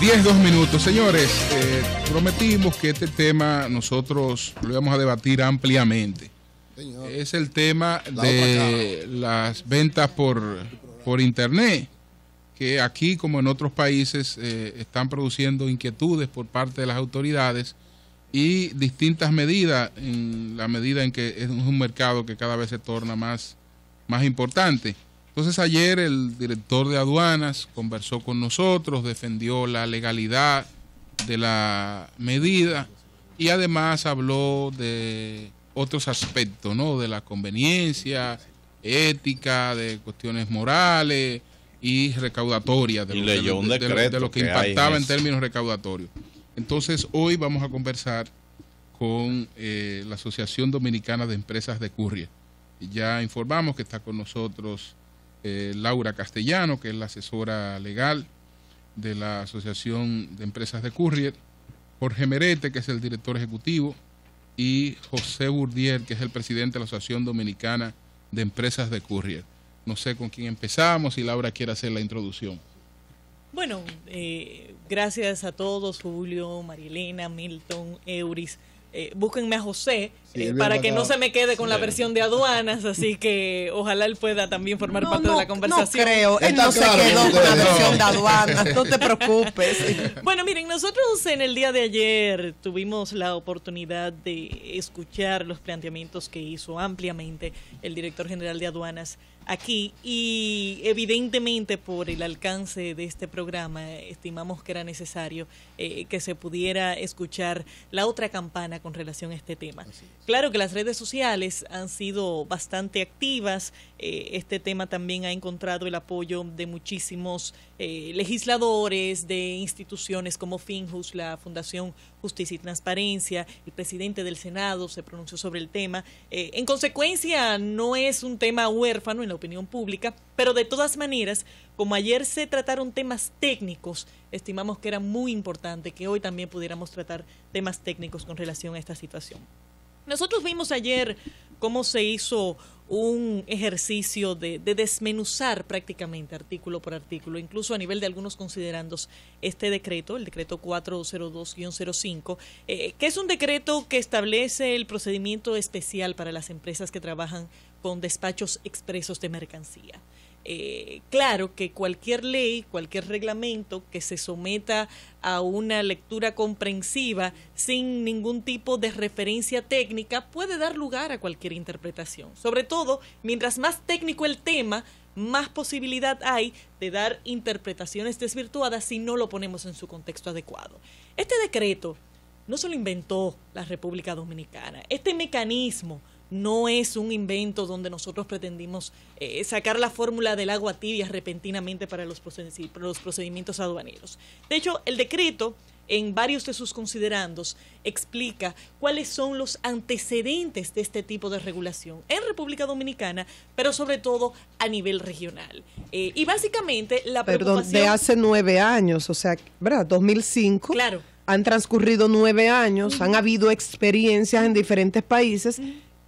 10:02. Señores, prometimos que este tema nosotros lo íbamos a debatir ampliamente. Señor. Es el tema de las ventas por internet, que aquí como en otros países están produciendo inquietudes por parte de las autoridades y distintas medidas, en la medida en que es un mercado que cada vez se torna más importante. Entonces ayer el director de aduanas conversó con nosotros, defendió la legalidad de la medida y además habló de otros aspectos, ¿no? De la conveniencia, ética, de cuestiones morales y recaudatorias, de lo que impactaba en términos recaudatorios. Entonces hoy vamos a conversar con la Asociación Dominicana de Empresas de Courier. Ya informamos que está con nosotros Laura Castellano, que es la asesora legal de la Asociación de Empresas de Courier, Jorge Merete, que es el director ejecutivo, y José Burdier, que es el presidente de la Asociación Dominicana de Empresas de Courier. No sé con quién empezamos, si Laura quiere hacer la introducción. Bueno, gracias a todos, Julio, Marielena, Milton, Euris. Búsquenme a José para que no se me quede con la versión de aduanas, así que ojalá él pueda también formar parte de la conversación. No creo, él no se quedó con la versión de aduanas, no te preocupes. Bueno, miren, nosotros en el día de ayer tuvimos la oportunidad de escuchar los planteamientos que hizo ampliamente el director general de aduanas aquí, y evidentemente por el alcance de este programa estimamos que era necesario que se pudiera escuchar la otra campana con relación a este tema. Claro que las redes sociales han sido bastante activas, este tema también ha encontrado el apoyo de muchísimos legisladores, de instituciones como Finjus, la Fundación Justicia y Transparencia, el presidente del Senado se pronunció sobre el tema. En consecuencia, no es un tema huérfano en la opinión pública, pero de todas maneras, como ayer se trataron temas técnicos, estimamos que era muy importante que hoy también pudiéramos tratar temas técnicos con relación a esta situación. Nosotros vimos ayer cómo se hizo un ejercicio de desmenuzar prácticamente artículo por artículo, incluso a nivel de algunos considerandos este decreto, el decreto 402-05, que es un decreto que establece el procedimiento especial para las empresas que trabajan con despachos expresos de mercancía. Claro que cualquier ley, cualquier reglamento que se someta a una lectura comprensiva sin ningún tipo de referencia técnica puede dar lugar a cualquier interpretación. Sobre todo, mientras más técnico el tema, más posibilidad hay de dar interpretaciones desvirtuadas si no lo ponemos en su contexto adecuado. Este decreto no se lo inventó la República Dominicana. Este mecanismo no es un invento donde nosotros pretendimos sacar la fórmula del agua tibia repentinamente para los procedimientos aduaneros. De hecho, el decreto, en varios de sus considerandos, explica cuáles son los antecedentes de este tipo de regulación en República Dominicana, pero sobre todo a nivel regional. Y básicamente la preocupación... Perdón, de hace 9 años, o sea, ¿verdad? 2005. Claro. Han transcurrido 9 años, han habido experiencias en diferentes países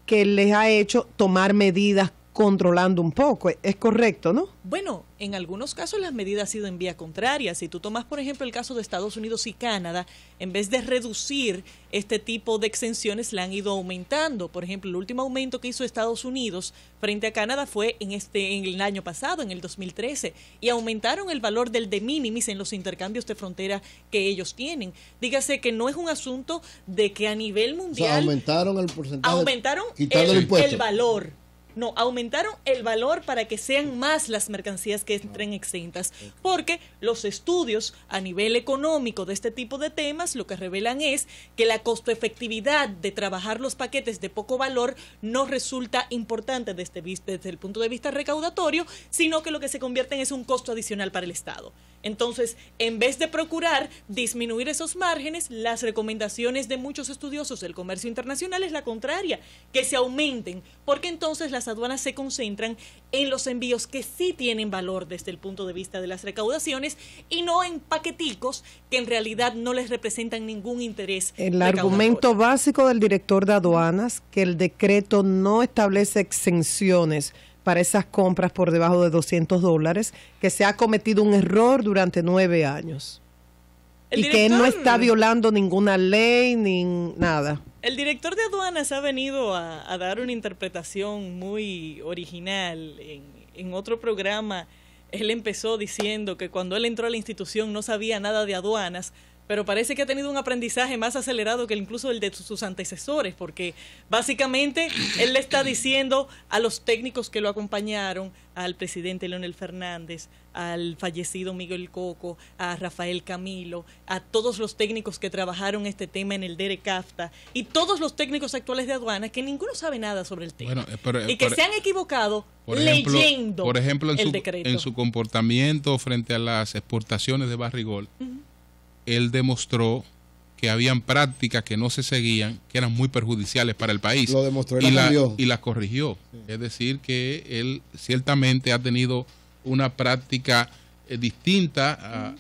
que les ha hecho tomar medidas controlando un poco. Es correcto, ¿no? Bueno, en algunos casos las medidas han sido en vía contraria. Si tú tomas, por ejemplo, el caso de Estados Unidos y Canadá, en vez de reducir este tipo de exenciones, la han ido aumentando. Por ejemplo, el último aumento que hizo Estados Unidos frente a Canadá fue en el año pasado, en el 2013, y aumentaron el valor del de minimis en los intercambios de frontera que ellos tienen. Dígase que no es un asunto de que a nivel mundial... O sea, aumentaron el porcentaje. Aumentaron el valor. No, aumentaron el valor para que sean más las mercancías que entren exentas, porque los estudios a nivel económico de este tipo de temas lo que revelan es que la costo-efectividad de trabajar los paquetes de poco valor no resulta importante desde el punto de vista recaudatorio, sino que lo que se convierte es un costo adicional para el Estado. Entonces, en vez de procurar disminuir esos márgenes, las recomendaciones de muchos estudiosos del comercio internacional es la contraria, que se aumenten, porque entonces las aduanas se concentran en los envíos que sí tienen valor desde el punto de vista de las recaudaciones y no en paqueticos que en realidad no les representan ningún interés. El argumento básico del director de aduanas, que el decreto no establece exenciones para esas compras por debajo de $200, que se ha cometido un error durante 9 años. Y que él no está violando ninguna ley ni nada. El director de aduanas ha venido a dar una interpretación muy original. En otro programa, él empezó diciendo que cuando él entró a la institución no sabía nada de aduanas, pero parece que ha tenido un aprendizaje más acelerado que incluso el de sus antecesores, porque básicamente él le está diciendo a los técnicos que lo acompañaron, al presidente Leonel Fernández, al fallecido Miguel Coco, a Rafael Camilo, a todos los técnicos que trabajaron este tema en el DERECAFTA y todos los técnicos actuales de aduanas, que ninguno sabe nada sobre el tema. Y que se han equivocado leyendo por ejemplo, el decreto. En su comportamiento frente a las exportaciones de Barrigol, él demostró que habían prácticas que no se seguían, que eran muy perjudiciales para el país. Lo demostró y la corrigió. Sí. Es decir, que él ciertamente ha tenido una práctica distinta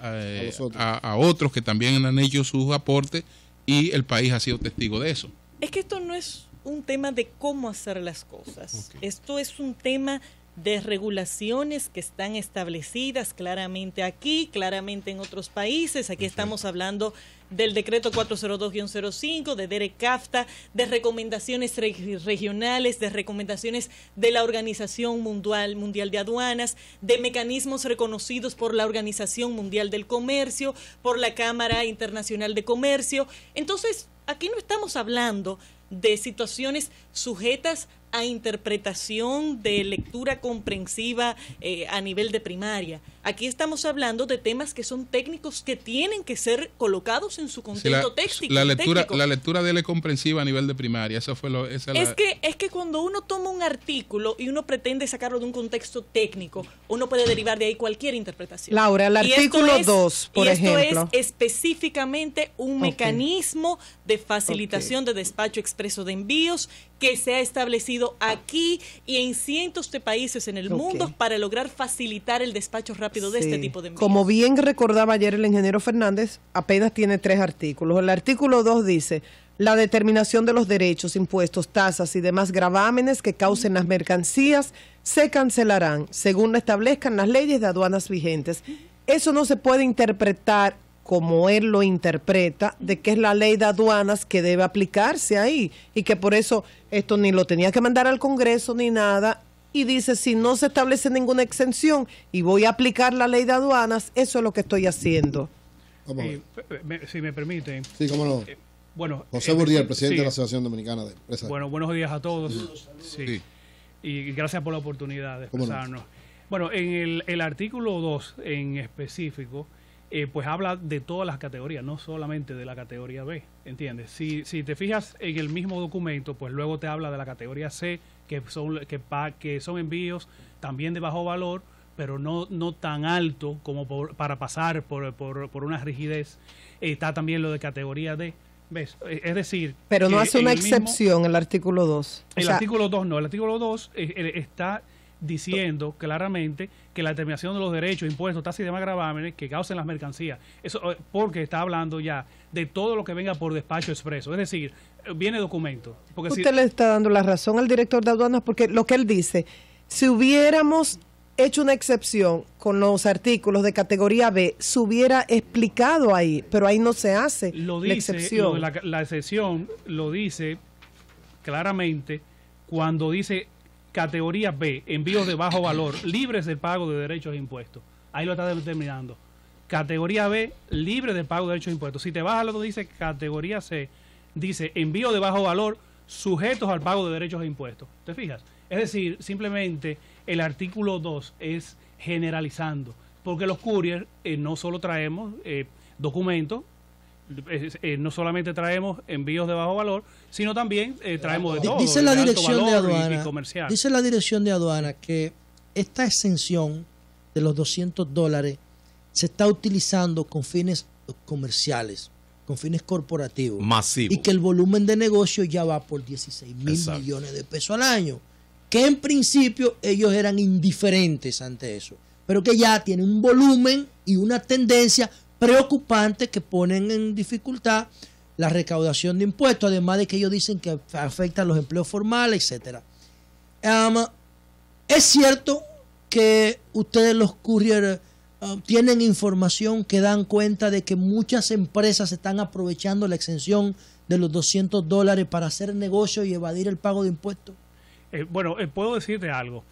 a otros que también han hecho sus aportes, y el país ha sido testigo de eso. Es que esto no es un tema de cómo hacer las cosas. Okay. Esto es un tema de regulaciones que están establecidas claramente aquí, claramente en otros países. Aquí estamos hablando del decreto 402-05, de DERECAFTA, de recomendaciones regionales, de recomendaciones de la Organización Mundial de Aduanas, de mecanismos reconocidos por la Organización Mundial del Comercio, por la Cámara Internacional de Comercio. Entonces, aquí no estamos hablando de situaciones sujetas a interpretación de lectura comprensiva a nivel de primaria. Aquí estamos hablando de temas que son técnicos, que tienen que ser colocados en su contexto técnico. La lectura de él es comprensiva a nivel de primaria. Eso fue es que cuando uno toma un artículo y uno pretende sacarlo de un contexto técnico, uno puede derivar de ahí cualquier interpretación. Laura, el artículo 2, por ejemplo. Esto es específicamente un mecanismo de facilitación de despacho expreso de envíos que se ha establecido aquí y en cientos de países en el mundo para lograr facilitar el despacho rápido de este tipo de envíos. Como bien recordaba ayer el ingeniero Fernández, apenas tiene 3 artículos. El artículo 2 dice: la determinación de los derechos, impuestos, tasas y demás gravámenes que causen las mercancías se cancelarán según lo establezcan las leyes de aduanas vigentes. Eso no se puede interpretar como él lo interpreta, de que es la ley de aduanas que debe aplicarse ahí, y que por eso esto ni lo tenía que mandar al Congreso ni nada, y dice, si no se establece ninguna exención y voy a aplicar la ley de aduanas, eso es lo que estoy haciendo. Si me permiten. Sí, cómo no. Bueno, José Burdiel, presidente de la Asociación Dominicana de Empresas. Bueno, buenos días a todos. Sí. Y gracias por la oportunidad de expresarnos. Bueno, en el artículo 2 en específico, pues habla de todas las categorías, no solamente de la categoría B, ¿entiendes? Si te fijas en el mismo documento, pues luego te habla de la categoría C, que son envíos también de bajo valor, pero no tan alto como para pasar por una rigidez. Está también lo de categoría D. ¿Ves? Es decir... Pero no hace una excepción el artículo 2. El artículo 2 no. El artículo 2 está diciendo claramente que la determinación de los derechos, impuestos, tasas y demás gravámenes que causen las mercancías, eso porque está hablando ya de todo lo que venga por despacho expreso, es decir, viene documento. Porque usted le está dando la razón al director de aduanas, porque lo que él dice, si hubiéramos hecho una excepción con los artículos de categoría B, se hubiera explicado ahí, pero ahí no se hace la excepción. La excepción lo dice claramente cuando dice categoría B, envíos de bajo valor, libres del pago de derechos e impuestos. Ahí lo está determinando. Categoría B, libre del pago de derechos e impuestos. Si te vas a lo que dice categoría C, dice envío de bajo valor sujetos al pago de derechos e impuestos. ¿Te fijas? Es decir, simplemente el artículo 2 es generalizando, porque los couriers no solo traemos documentos, no solamente traemos envíos de bajo valor, sino también traemos de todo. Dice la dirección de aduana, y comercial. Dice la dirección de aduana que esta exención de los $200 se está utilizando con fines comerciales, con fines corporativos. Masivo. Y que el volumen de negocio ya va por 16,000 millones de pesos al año. Que en principio ellos eran indiferentes ante eso, pero que ya tienen un volumen y una tendencia preocupante que ponen en dificultad la recaudación de impuestos, además de que ellos dicen que afectan los empleos formales, etcétera. Es cierto que ustedes los couriers tienen información que dan cuenta de que muchas empresas están aprovechando la exención de los $200 para hacer negocio y evadir el pago de impuestos? Puedo decirte algo.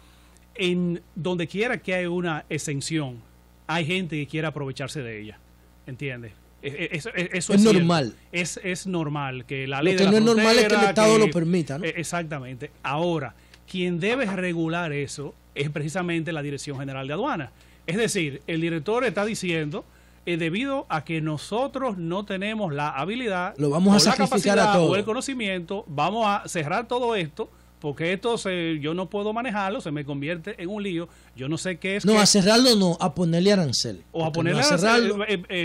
En donde quiera que haya una exención, hay gente que quiere aprovecharse de ella. ¿Entiendes? Eso es normal. Es normal que la ley lo que de la no es normal es que el Estado lo permita, ¿no? Exactamente. Ahora, quien debe regular eso es precisamente la Dirección General de Aduanas. Es decir, el director está diciendo, debido a que nosotros no tenemos la habilidad, lo vamos a sacrificar a todos, o el conocimiento, vamos a cerrar todo esto, porque esto yo no puedo manejarlo, se me convierte en un lío, yo no sé qué es. No, a cerrarlo no, a ponerle arancel. O a ponerle arancel,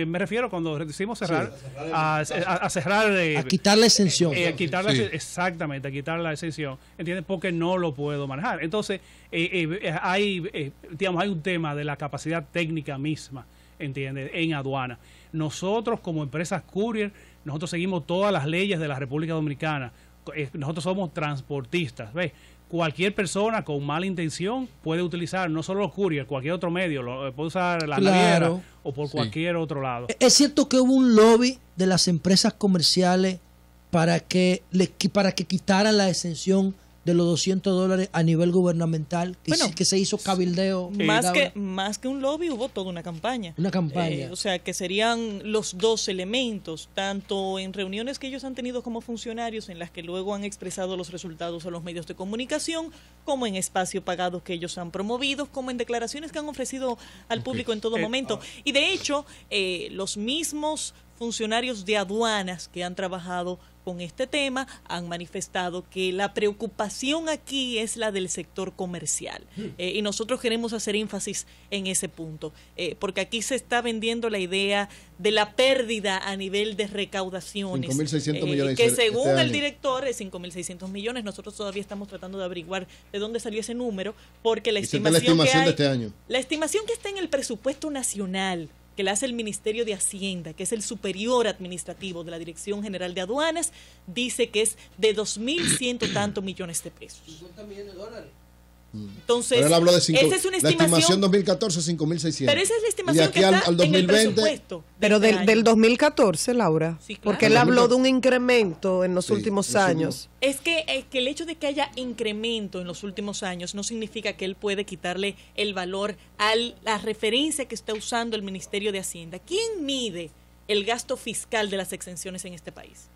me refiero cuando decimos cerrar, sí, a cerrar. A quitar la exención. Exactamente, a quitar la exención, ¿entiendes? Porque no lo puedo manejar. Entonces, hay un tema de la capacidad técnica misma, ¿entiendes? En aduana. Nosotros como empresas courier, nosotros seguimos todas las leyes de la República Dominicana. Nosotros somos transportistas, ¿ves? Cualquier persona con mala intención puede utilizar no solo los couriers, cualquier otro medio, puede usar la naviera o por cualquier otro lado. Es cierto que hubo un lobby de las empresas comerciales para que quitaran la exención de los $200 a nivel gubernamental, que se hizo cabildeo. Más que un lobby, hubo toda una campaña. Una campaña. O sea, que serían los dos elementos, tanto en reuniones que ellos han tenido como funcionarios, en las que luego han expresado los resultados a los medios de comunicación, como en espacio pagado que ellos han promovido, como en declaraciones que han ofrecido al público en todo momento. Y de hecho, los mismos funcionarios de aduanas que han trabajado con este tema han manifestado que la preocupación aquí es la del sector comercial, y nosotros queremos hacer énfasis en ese punto, porque aquí se está vendiendo la idea de la pérdida a nivel de recaudaciones, 5.600 millones que según el director es 5.600 millones. Nosotros todavía estamos tratando de averiguar de dónde salió ese número, porque la estimación de este año, la estimación que está en el presupuesto nacional que la hace el Ministerio de Hacienda, que es el superior administrativo de la Dirección General de Aduanas, dice que es de 2.100 tantos millones de pesos. 50 millones de dólares. Entonces, pero él habló de esa es una la estimación 2014, 5.600. Pero esa es la estimación aquí que está al 2020, en el presupuesto. Pero del 2014, Laura. Sí, claro. Porque él habló de un incremento en los últimos años. Es que el hecho de que haya incremento en los últimos años no significa que él puede quitarle el valor a la referencia que está usando el Ministerio de Hacienda. ¿Quién mide el gasto fiscal de las exenciones en este país?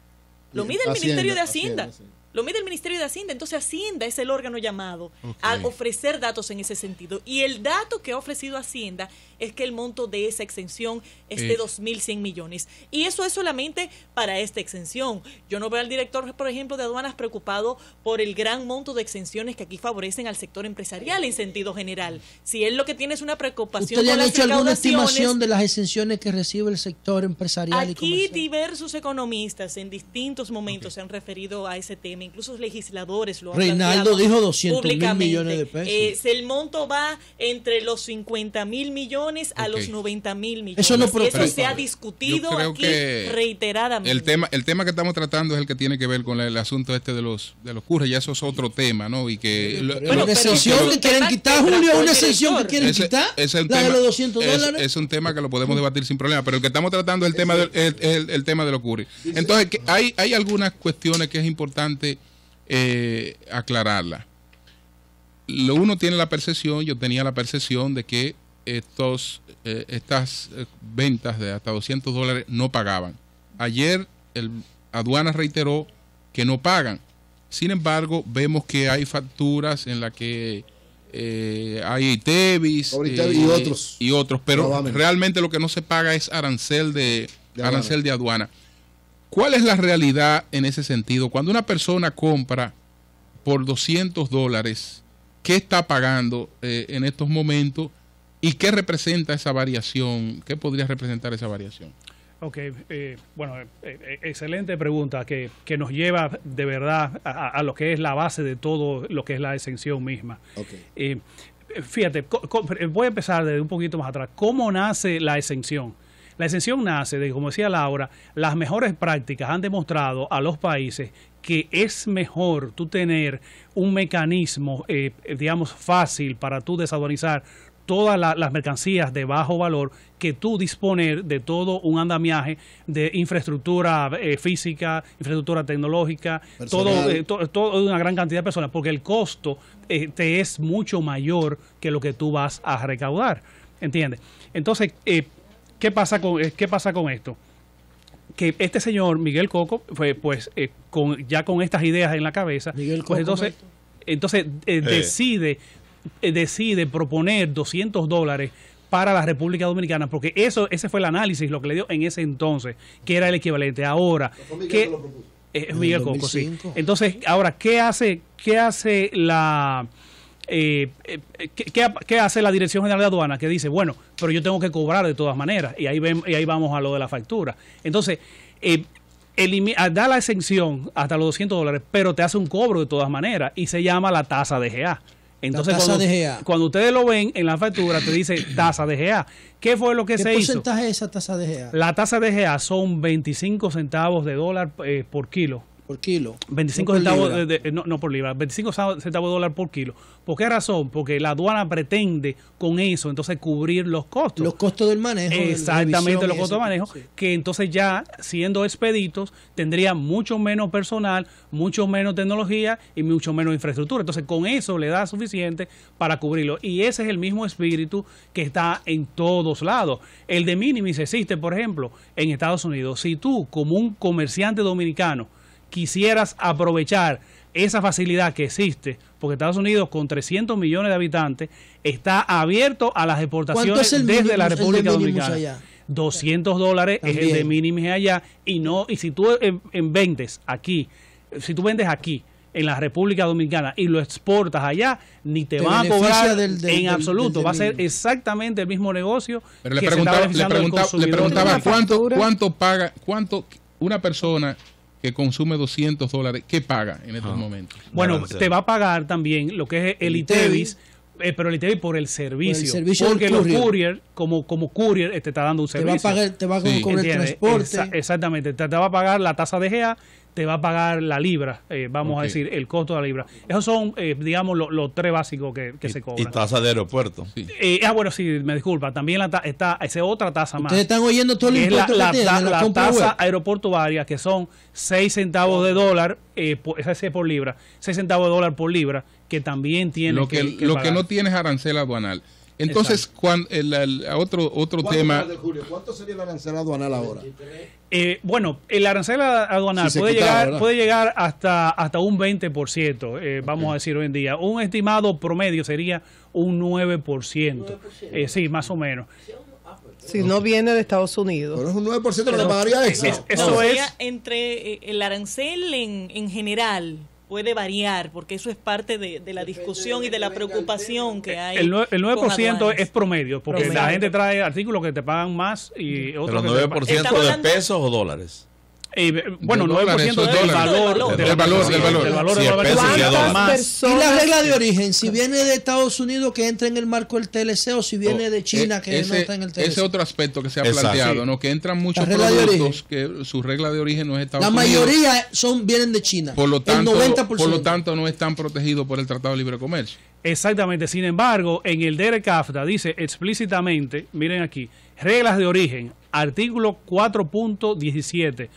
Lo mide el Ministerio de Hacienda. Lo mide el Ministerio de Hacienda. Entonces Hacienda es el órgano llamado a ofrecer datos en ese sentido. Y el dato que ha ofrecido Hacienda es que el monto de esa exención es de 2.100 millones. Y eso es solamente para esta exención. Yo no veo al director, por ejemplo, de aduanas preocupado por el gran monto de exenciones que aquí favorecen al sector empresarial en sentido general. Si él lo que tiene es una preocupación ¿Usted le con han las hecho alguna recaudaciones, estimación de las exenciones que recibe el sector empresarial y aquí comercial? Diversos economistas en distintos momentos se han referido a ese tema, incluso los legisladores lo han Reinaldo dijo 200.000 públicamente. millones de pesos. El monto va entre los 50.000 millones a los 90.000 millones. Eso no y eso se ha discutido aquí reiteradamente. El tema que estamos tratando es el que tiene que ver con el asunto de los curres, ya eso es otro tema, ¿no? Y que una exención que quieren quitar, Julio, una exención que quieren quitar, la de los $200. Es un tema que lo podemos debatir sin problema, pero el que estamos tratando es el tema de los curres. Entonces, hay algunas cuestiones que es importante aclararla. Uno tiene la percepción, yo tenía la percepción de que estas ventas de hasta $200 no pagaban. Ayer el aduana reiteró que no pagan. Sin embargo, vemos que hay facturas en las que hay ITEVIS y otros, pero realmente lo que no se paga es arancel de aduana. ¿Cuál es la realidad en ese sentido? Cuando una persona compra por $200, ¿qué está pagando en estos momentos? ¿Y qué representa esa variación? ¿Qué podría representar esa variación? Excelente pregunta que nos lleva de verdad a lo que es la base de todo lo que es la exención misma. Fíjate, voy a empezar desde un poquito más atrás. ¿Cómo nace la exención? La exención nace de, como decía Laura, las mejores prácticas han demostrado a los países que es mejor tú tener un mecanismo, digamos, fácil para tú desaduanizar todas las mercancías de bajo valor, que tú disponer de todo un andamiaje de infraestructura física, infraestructura tecnológica, todo una gran cantidad de personas, porque el costo te es mucho mayor que lo que tú vas a recaudar, ¿entiendes? Entonces, ¿qué pasa con esto? Que este señor Miguel Coco fue ya con estas ideas en la cabeza, Miguel pues Coco, entonces decide proponer $200 para la República Dominicana, porque ese fue el análisis, lo que le dio en ese entonces, que era el equivalente. Ahora, Miguel Coco, sí. Entonces, ahora, ¿qué hace la ¿qué hace la Dirección General de Aduanas? Que dice, bueno, pero yo tengo que cobrar de todas maneras, y ahí vamos a lo de la factura. Entonces, da la exención hasta los $200, pero te hace un cobro de todas maneras, y se llama la tasa de GA. Entonces, cuando ustedes lo ven en la factura, te dice tasa de GA. ¿Qué fue lo que se hizo? ¿Qué porcentaje es esa tasa de GA? La tasa de GA son 25 centavos de dólar por kilo. Por kilo. 25 centavos, no por libra, 25 centavos de dólar por kilo. ¿Por qué razón? Porque la aduana pretende con eso entonces cubrir los costos. Los costos del manejo. Exactamente, los costos de manejo, sí. Que entonces ya siendo expeditos tendrían mucho menos personal, mucho menos tecnología y mucho menos infraestructura. Entonces con eso le da suficiente para cubrirlo. Y ese es el mismo espíritu que está en todos lados. El de minimis existe, por ejemplo, en Estados Unidos. Si tú, como un comerciante dominicano, quisieras aprovechar esa facilidad que existe, porque Estados Unidos con 300 millones de habitantes está abierto a las exportaciones desde la República Dominicana. Allá? $200 es el de mínimos allá, y si tú vendes aquí, en la República Dominicana y lo exportas allá, ni te van a cobrar en absoluto. Va a ser exactamente el mismo negocio. Pero le preguntaba cuánto una persona que consume $200, ¿qué paga en estos momentos? Bueno, te va a pagar también lo que es el ITEVIS, pero el ITEVIS por el servicio. Porque los courier, como courier, te está dando un servicio. Te va a cobrar el transporte. Exactamente, te va a pagar la tasa de GA, te va a pagar la libra, vamos a decir, el costo de la libra. Esos son, digamos, los tres básicos que se cobran. ¿Y tasa de aeropuerto? Sí. Bueno, sí, me disculpa, también está esa otra tasa más. Ustedes están oyendo todo el impuesto la tasa aeroportuaria, que son 6 centavos de dólar, ese por libra, 6 centavos de dólar por libra, que también tiene lo que no tiene es arancel aduanal. Entonces, otro tema... ¿Cuánto sería el arancel aduanal ahora? Bueno, el arancel aduanal puede llegar hasta un 20%, vamos a decir hoy en día. Un estimado promedio sería un 9%. Sí, más o menos. Si no viene de Estados Unidos. Pero es un 9% lo que pagaría extra. Eso es entre el arancel en general. Puede variar, porque eso es parte de la discusión y de la preocupación que hay. El 9% es promedio, porque la gente trae artículos que te pagan más y otros que ¿Pero 9% de pesos o dólares? Bueno, 9% del valor. Del valor. Y la regla de origen, si viene de Estados Unidos, que entra en el marco del TLC, o si viene de China, que no está en el TLC. Ese otro aspecto que se ha planteado, ¿no? Que entran muchos productos que su regla de origen no es Estados Unidos. La mayoría vienen de China. Por lo tanto, no están protegidos por el Tratado de Libre Comercio. Exactamente. Sin embargo, en el DERECAFTA dice explícitamente, miren aquí, reglas de origen, artículo 4.17.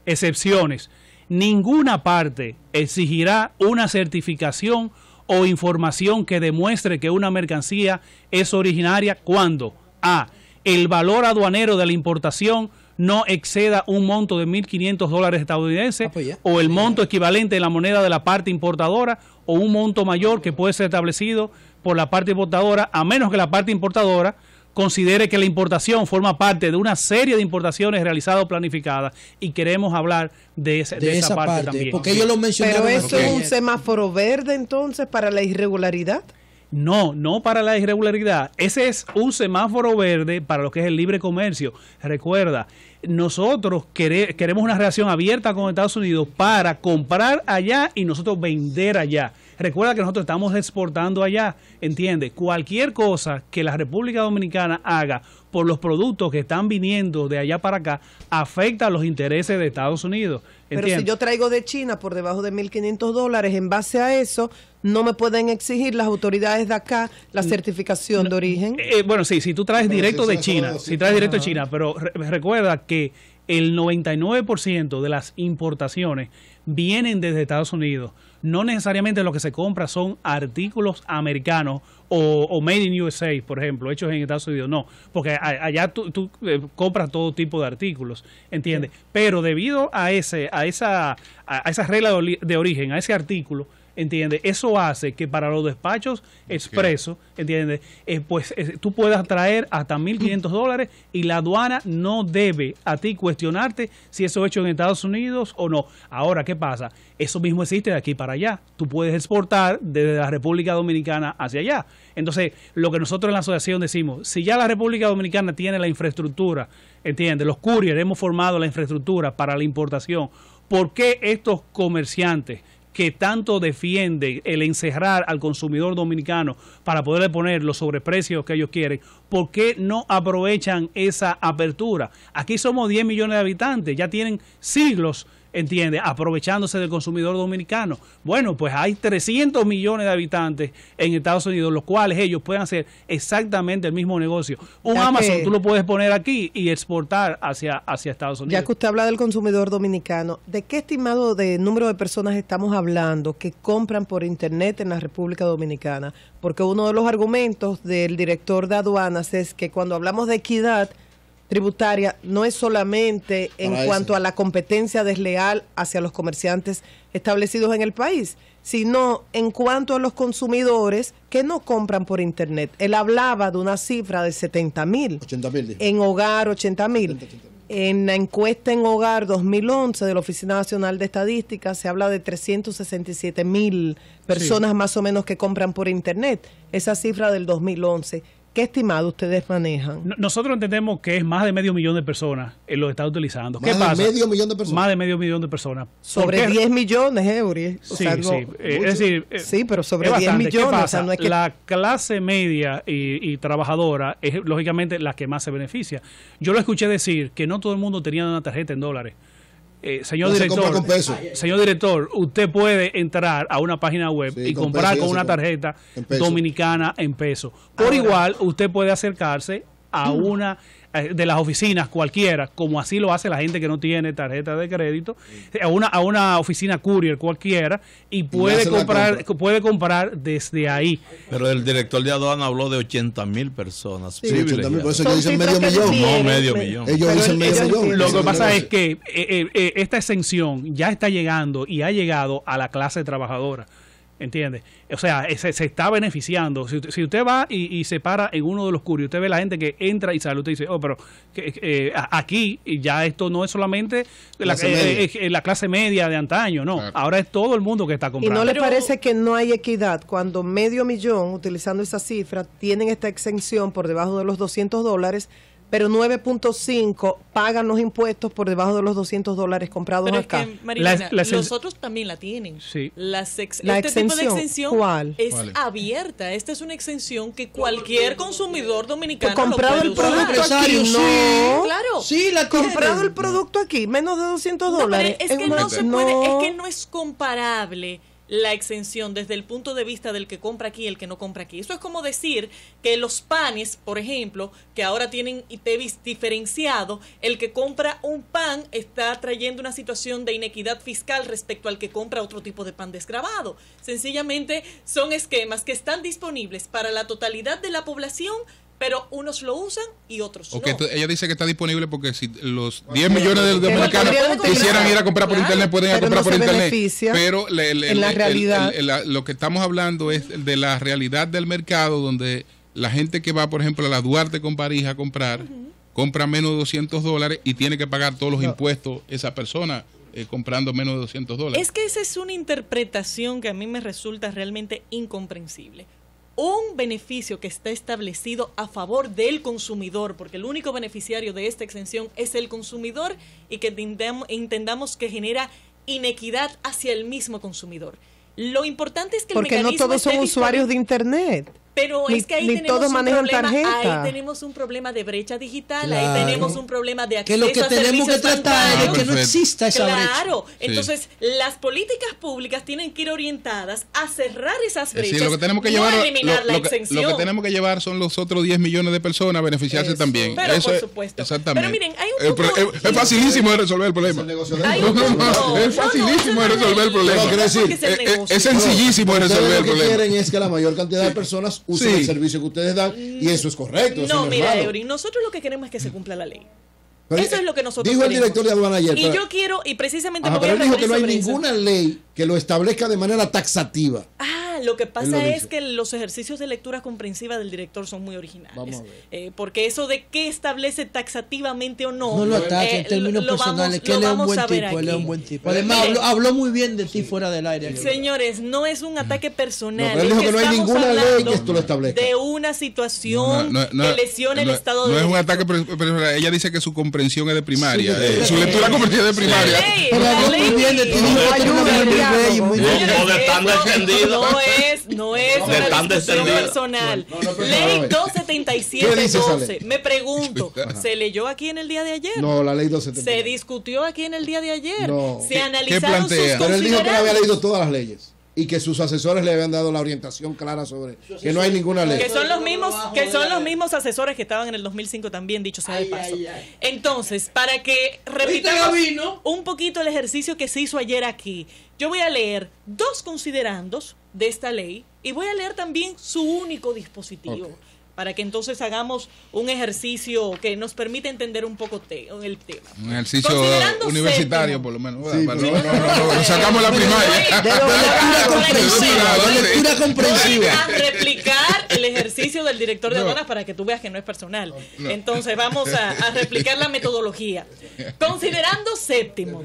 Excepciones. Ninguna parte exigirá una certificación o información que demuestre que una mercancía es originaria cuando a. el valor aduanero de la importación no exceda un monto de $1.500 estadounidenses o el monto equivalente en la moneda de la parte importadora o un monto mayor que puede ser establecido por la parte importadora, a menos que la parte importadora considere que la importación forma parte de una serie de importaciones realizadas o planificadas, y queremos hablar de esa parte también. Porque ellos lo mencionaron. ¿Pero eso es un semáforo verde entonces para la irregularidad? No para la irregularidad. Ese es un semáforo verde para lo que es el libre comercio. Recuerda, nosotros queremos una relación abierta con Estados Unidos para comprar allá y nosotros vender allá. recuerda que nosotros estamos exportando allá, ¿entiendes? Cualquier cosa que la República Dominicana haga por los productos que están viniendo de allá para acá, afecta a los intereses de Estados Unidos. ¿Entiendes? Pero si yo traigo de China por debajo de $1.500, en base a eso, no me pueden exigir las autoridades de acá la certificación de origen. Bueno, sí, si tú traes directo de China, si traes directo de China, pero recuerda que el 99% de las importaciones vienen desde Estados Unidos. No necesariamente lo que se compra son artículos americanos o made in USA, por ejemplo, hechos en Estados Unidos. No, porque allá tú compras todo tipo de artículos, ¿entiendes? Sí. Pero debido a esa regla de origen, a ese artículo, ¿entiendes? Eso hace que para los despachos expresos, ¿entiendes? Tú puedas traer hasta $1.500 y la aduana no debe a ti cuestionarte si eso es hecho en Estados Unidos o no. Ahora, ¿qué pasa? Eso mismo existe de aquí para allá. Tú puedes exportar desde la República Dominicana hacia allá. Entonces, lo que nosotros en la asociación decimos, si ya la República Dominicana tiene la infraestructura, ¿entiendes? Los couriers hemos formado la infraestructura para la importación, ¿por qué estos comerciantes que tanto defienden el encerrar al consumidor dominicano para poderle poner los sobreprecios que ellos quieren, ¿por qué no aprovechan esa apertura? Aquí somos 10 millones de habitantes, ya tienen siglos, ¿entiende?, aprovechándose del consumidor dominicano. Bueno, pues hay 300 millones de habitantes en Estados Unidos, los cuales ellos pueden hacer exactamente el mismo negocio. Un Amazon tú lo puedes poner aquí y exportar hacia Estados Unidos. Ya que usted habla del consumidor dominicano, ¿de qué estimado de número de personas estamos hablando que compran por Internet en la República Dominicana? Porque uno de los argumentos del director de aduanas es que cuando hablamos de equidad tributaria no es solamente en cuanto a la competencia desleal hacia los comerciantes establecidos en el país, sino en cuanto a los consumidores que no compran por Internet. Él hablaba de una cifra de 70,000. 80,000. En hogar, 80,000. En la encuesta en hogar 2011 de la Oficina Nacional de Estadística se habla de 367,000 personas más o menos que compran por Internet. Esa cifra del 2011. ¿Qué estimado ustedes manejan? Nosotros entendemos que es más de medio millón de personas lo está utilizando. ¿Qué pasa? ¿Más de medio millón de personas? Más de medio millón de personas. Sobre 10 millones, Eury. Sí, sí. Es decir, sí, pero sobre 10 millones. ¿Qué pasa? O sea, no es que... La clase media y trabajadora es lógicamente la que más se beneficia. Yo lo escuché decir que no todo el mundo tenía una tarjeta en dólares. Señor director, usted puede entrar a una página web y comprar con una tarjeta dominicana en pesos. Por igual, usted puede acercarse a una de las oficinas cualquiera, como así lo hace la gente que no tiene tarjeta de crédito, a una oficina courier cualquiera y puede comprar desde ahí. Pero el director de aduana habló de 80,000 personas. Sí, 80,000, por eso ellos dicen medio millón. No, medio millón. Ellos dicen medio millón. Lo que pasa es que esta exención ya está llegando y ha llegado a la clase trabajadora. ¿Entiende? O sea, se está beneficiando. Si usted va y se para en uno de los couriers, usted ve la gente que entra y sale, usted dice, oh, pero aquí ya esto no es solamente la clase media de antaño, no. Claro. Ahora es todo el mundo que está comprando. ¿Y no le parece que no hay equidad cuando medio millón, utilizando esa cifra, tienen esta exención por debajo de los $200, pero 9.5 pagan los impuestos por debajo de los $200 comprados pero acá? Es que, Marilena, los otros también la tienen. Sí. Este tipo de exención es abierta. Esta es una exención que cualquier consumidor dominicano comprado el producto aquí, no. Claro. Sí, la comprado el producto aquí, menos de $200. No, es que no se puede, es que no es comparable la exención desde el punto de vista del que compra aquí y el que no compra aquí. Eso es como decir que los panes, por ejemplo, que ahora tienen ITEVIS diferenciado, el que compra un pan está trayendo una situación de inequidad fiscal respecto al que compra otro tipo de pan desgravado. Sencillamente son esquemas que están disponibles para la totalidad de la población, pero unos lo usan y otros no. Ella dice que está disponible porque si los 10 millones de dominicanos quisieran ir a comprar por Internet, pueden ir a comprar por Internet. Pero en la realidad, lo que estamos hablando es de la realidad del mercado, donde la gente que va, por ejemplo, a la Duarte con París a comprar, compra menos de $200 y tiene que pagar todos los impuestos esa persona. Comprando menos de $200. Es que esa es una interpretación que a mí me resulta realmente incomprensible. Un beneficio que está establecido a favor del consumidor, porque el único beneficiario de esta exención es el consumidor, y que entendamos que genera inequidad hacia el mismo consumidor. Lo importante es que el Porque no mecanismo todos son esté usuarios de Internet. Pero Ni- es que ahí ni tenemos todos un manejan problema, tarjeta. ahí tenemos un problema de brecha digital, Claro. ahí tenemos un problema de Que acceso lo que a tenemos que servicios tratar es bancarios. que no Perfecto. exista esa brecha. Claro, Sí. entonces las políticas públicas tienen que ir orientadas a cerrar esas Es brechas, decir, lo que tenemos que no llevar, a eliminar la lo exención. que tenemos que llevar son los otros 10 millones de personas a beneficiarse Eso. también. Pero Eso por es- supuesto. Exactamente. Pero miren, hay un punto- es facilísimo de resolver el problema. Es el negocio de Hay ellos. un punto- Es facilísimo de resolver el problema. No, quiero decir, porque es el negocio. Es sencillísimo de Ustedes resolver el lo que problema. quieren es que la mayor cantidad de personas usen Sí. el servicio que ustedes dan y eso es correcto. Eso No, no es mira, malo. Eury, nosotros lo que queremos es que se cumpla la ley. Pero, Eso es lo que nosotros dijo el queremos. director de aduana ayer. Y pero- yo quiero, y precisamente Ajá, me voy pero a él dijo que referir no hay sobre eso. ninguna ley que lo establezca de manera taxativa. Lo que Él pasa lo es dice. que los ejercicios de lectura comprensiva del director son muy originales. Vamos a ver. Porque eso de qué establece taxativamente o no. No lo ataque en términos lo vamos- personales, que lo él es un vamos buen a ver tipo, él es aquí. un buen tipo. Además, Mire, habló muy bien de ti fuera del aire. aquí. Señores, no es un ataque personal. No, pero él dijo es que no hay estamos ninguna ley hablando que esto lo establezca. de una situación que lesiona el Estado de No es un Derecho. ataque, pero ella dice que su comprensión es de primaria. Su lectura comprensiva es de primaria. La ley, Pero la habló ley. muy bien de ti. No, Dijo que tú eres una ayuda, mujer muy diálogo. bella y muy Señores, No, de tan eso defendido. no es De una tan discusión defendido. personal. No, pero Ley a ver. ¿Qué dice esa 277-12. ley? Me pregunto, ¿se leyó aquí en el día de ayer? No, la ley 270. ¿Se discutió aquí en el día de ayer? No. ¿Se ¿Qué analizaron sus plantea? Pero él dijo que no había considerandos? leído todas las leyes y que sus asesores le habían dado la orientación clara sobre que no hay ninguna ley. Que son los mismos asesores que estaban en el 2005 también, dicho sea de paso. Entonces, para que repitamos Gabino? un poquito el ejercicio que se hizo ayer aquí, yo voy a leer 2 considerandos de esta ley y voy a leer también su único dispositivo. Ok. Para que entonces hagamos un ejercicio que nos permita entender un poco el tema. Un ejercicio Considerando universitario, séptimo. por lo menos. Sí, Para- pero- no, sacamos la primaria. De lectura comprensiva, de lectura Voy comprensiva. a replicar el ejercicio del director de aduanas para que tú veas que no es personal. Entonces vamos a replicar la metodología. Considerando séptimo,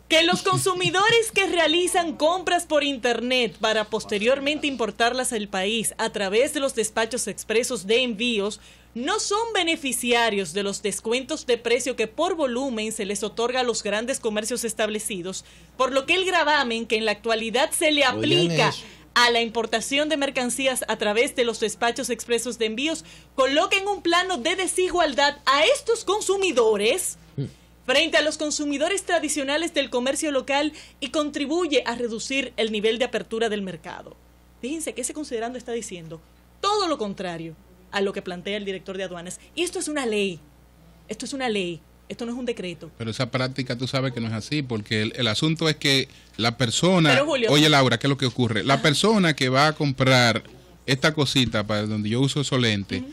que los consumidores que realizan compras por internet para posteriormente importarlas al país a través de los despachos expresos de envíos no son beneficiarios de los descuentos de precio que por volumen se les otorga a los grandes comercios establecidos, por lo que el gravamen que en la actualidad se le aplica eso. a la importación de mercancías a través de los despachos expresos de envíos coloca en un plano de desigualdad a estos consumidores frente a los consumidores tradicionales del comercio local y contribuye a reducir el nivel de apertura del mercado. Fíjense que ese considerando está diciendo todo lo contrario a lo que plantea el director de aduanas. Y esto es una ley. Esto es una ley. Esto no es un decreto. Pero esa práctica tú sabes que no es así, porque el asunto es que la persona, Pero, Julio, oye Laura, ¿qué es lo que ocurre? La persona que va a comprar esta cosita para donde yo uso esos lentes,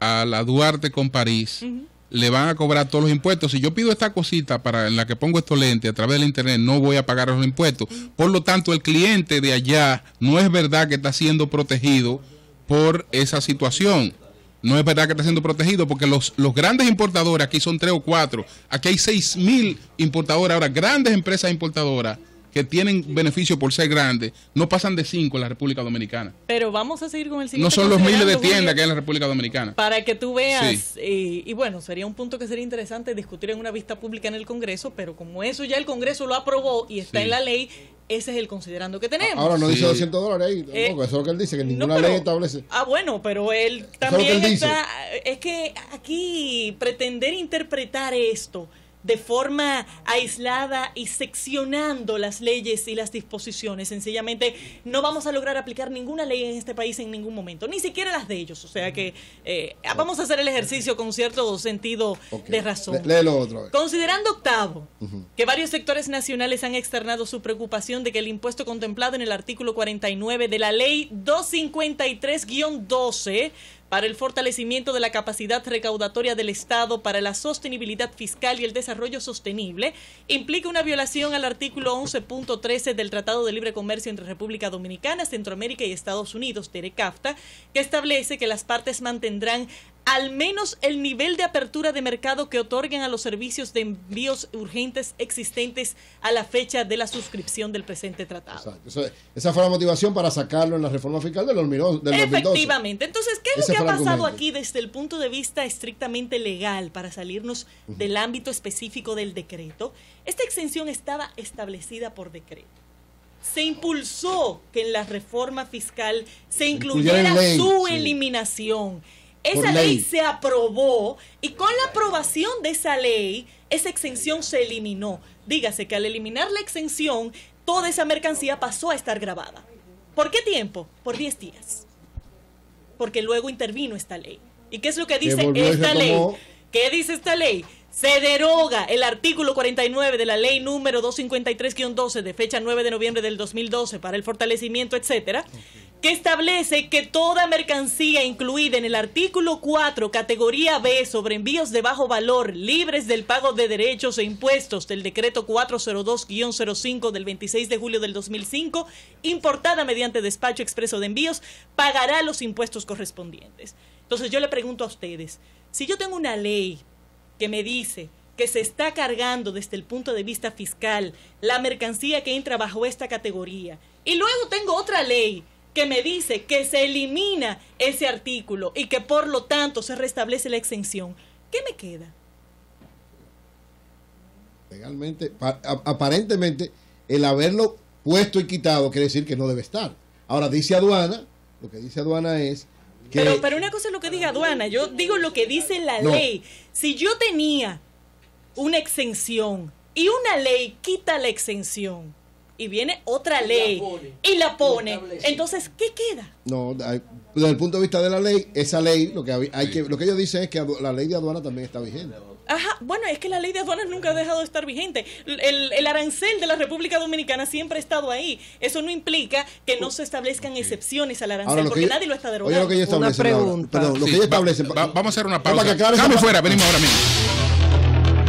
a la Duarte con París, le van a cobrar todos los impuestos. Si yo pido esta cosita para en la que pongo estos lentes a través del internet, no voy a pagar los impuestos. Por lo tanto, el cliente de allá no es verdad que está siendo protegido por esa situación. No es verdad que está siendo protegido porque los grandes importadores, aquí son 3 o 4, aquí hay 6,000 importadores, ahora grandes empresas importadoras que tienen beneficio por ser grandes, no pasan de 5 en la República Dominicana. Pero vamos a seguir con el siguiente. No son los miles de considerando, tiendas Julio, que hay en la República Dominicana. para que tú veas, Sí. y bueno, sería un punto que sería interesante discutir en una vista pública en el Congreso, pero como eso ya el Congreso lo aprobó y está Sí. en la ley, ese es el considerando que tenemos. Ahora no dice Sí. $200 ahí, tampoco, eso es lo que él dice, que ninguna No, pero- ley establece. Bueno, pero él es lo también que él dice. está... Es que aquí pretender interpretar esto de forma aislada y seccionando las leyes y las disposiciones, sencillamente no vamos a lograr aplicar ninguna ley en este país en ningún momento, ni siquiera las de ellos. O sea que vamos a hacer el ejercicio con cierto sentido Ok. de razón. Léelo otra vez. Considerando octavo, que varios sectores nacionales han externado su preocupación de que el impuesto contemplado en el artículo 49 de la ley 253-12 para el fortalecimiento de la capacidad recaudatoria del Estado para la sostenibilidad fiscal y el desarrollo sostenible, implica una violación al artículo 11.13 del Tratado de Libre Comercio entre República Dominicana, Centroamérica y Estados Unidos, TERECAFTA, que establece que las partes mantendrán al menos el nivel de apertura de mercado que otorguen a los servicios de envíos urgentes existentes a la fecha de la suscripción del presente tratado. Exacto. Esa fue la motivación para sacarlo en la reforma fiscal del 2012. Efectivamente. Entonces, ¿qué es Ese lo que ha fue el pasado argumento. aquí desde el punto de vista estrictamente legal para salirnos del ámbito específico del decreto? Esta exención estaba establecida por decreto. se impulsó que en la reforma fiscal se incluyera su eliminación. Esa ley se aprobó y con la aprobación de esa ley, esa exención se eliminó. Dígase que al eliminar la exención, toda esa mercancía pasó a estar grabada. ¿Por qué tiempo? Por 10 días. Porque luego intervino esta ley. ¿Y qué es lo que dice esta ley? ¿Qué dice esta ley? Se deroga el artículo 49 de la ley número 253-12 de fecha 9 de noviembre del 2012 para el fortalecimiento, etcétera, que establece que toda mercancía incluida en el artículo 4, categoría B, sobre envíos de bajo valor, libres del pago de derechos e impuestos del decreto 402-05 del 26 de julio del 2005, importada mediante despacho expreso de envíos, pagará los impuestos correspondientes. Entonces yo le pregunto a ustedes, si yo tengo una ley que me dice que se está cargando desde el punto de vista fiscal la mercancía que entra bajo esta categoría, y luego tengo otra ley que me dice que se elimina ese artículo y que por lo tanto se restablece la exención, ¿qué me queda? Legalmente, aparentemente, el haberlo puesto y quitado quiere decir que no debe estar. Ahora dice aduana, lo que dice aduana es que... Pero una cosa es lo que diga aduana, yo digo lo que dice la ley. Si yo tenía una exención y una ley quita la exención y viene otra ley y la pone, entonces ¿qué queda? No, desde el punto de vista de la ley, esa ley, lo que ellos dicen es que la ley de aduana también está vigente. Ajá, bueno, es que la ley de aduanas nunca ha dejado de estar vigente. El arancel de la República Dominicana siempre ha estado ahí. Eso no implica que no se establezcan excepciones al arancel, porque nadie lo está derogando. Oye, lo que ellos establecen, una pregunta. Perdón, lo que ellos establecen. Vamos a hacer una pausa. Cambio fuera, venimos ahora mismo.